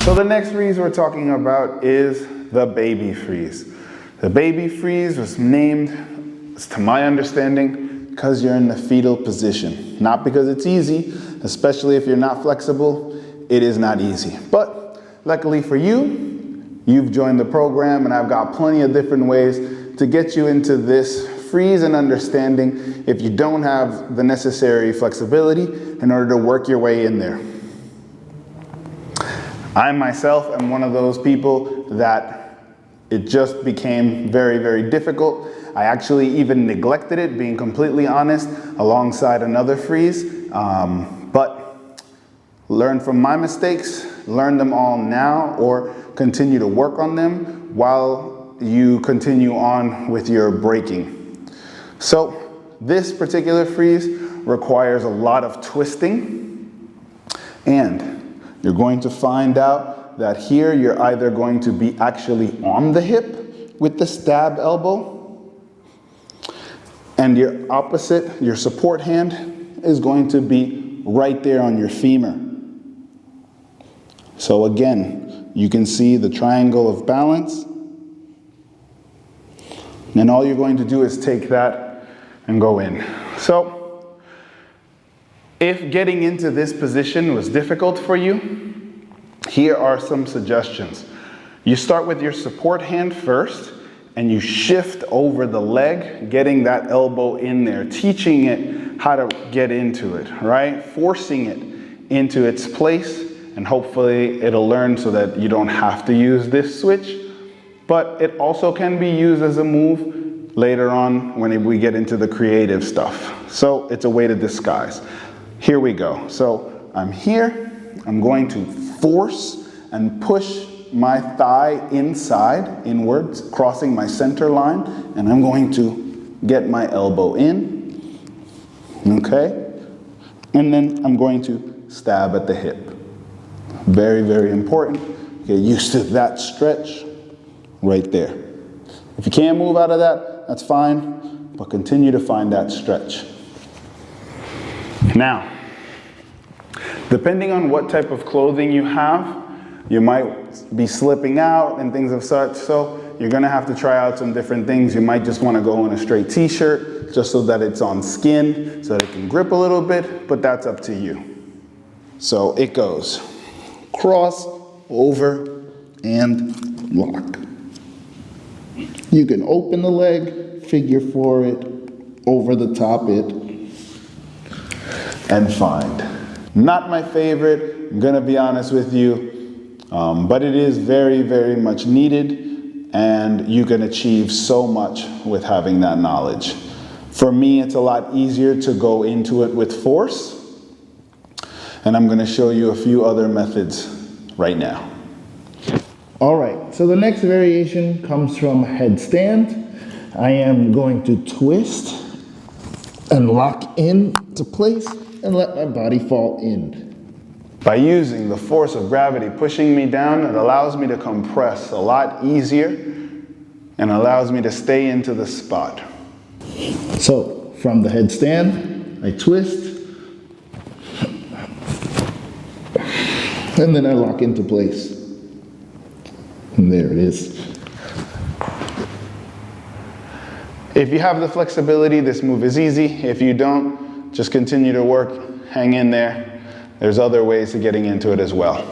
So the next freeze we're talking about is the baby freeze. The baby freeze was named, to my understanding, because you're in the fetal position. Not because it's easy, especially if you're not flexible, it is not easy. But luckily for you, you've joined the program and I've got plenty of different ways to get you into this freeze and understanding if you don't have the necessary flexibility in order to work your way in there. I myself am one of those people that it just became very, very difficult. I actually even neglected it, being completely honest, alongside another freeze. But learn from my mistakes, learn them all now, or continue to work on them while you continue on with your braking. So this particular freeze requires a lot of twisting, and you're going to find out that here you're either going to be actually on the hip with the stab elbow, and your opposite, your support hand, is going to be right there on your femur. So again, you can see the triangle of balance, and all you're going to do is take that and go in. So if getting into this position was difficult for you, here are some suggestions. You start with your support hand first, and you shift over the leg, getting that elbow in there, teaching it how to get into it, right? Forcing it into its place, and hopefully it'll learn so that you don't have to use this switch. But it also can be used as a move later on when we get into the creative stuff. So it's a way to disguise. Here we go. So I'm here, I'm going to force and push my thigh inside, inwards, crossing my center line, and I'm going to get my elbow in, okay? And then I'm going to stab at the hip. Very, very important. Get used to that stretch right there. If you can't move out of that, that's fine, but continue to find that stretch. Now, depending on what type of clothing you have, you might be slipping out and things of such, so you're gonna have to try out some different things. You might just wanna go in a straight t-shirt just so that it's on skin, so that it can grip a little bit, but that's up to you. So it goes cross, over, and lock. You can open the leg, figure four it, over the top it, and find. Not my favorite, I'm gonna be honest with you, but it is very, very much needed, and you can achieve so much with having that knowledge. For me, it's a lot easier to go into it with force, and I'm gonna show you a few other methods right now. All right, so the next variation comes from headstand. I am going to twist and lock into place and let my body fall in. By using the force of gravity pushing me down, it allows me to compress a lot easier and allows me to stay into the spot. So from the headstand, I twist and then I lock into place. And there it is. If you have the flexibility, this move is easy. If you don't, just continue to work, hang in there. There's other ways to getting into it as well.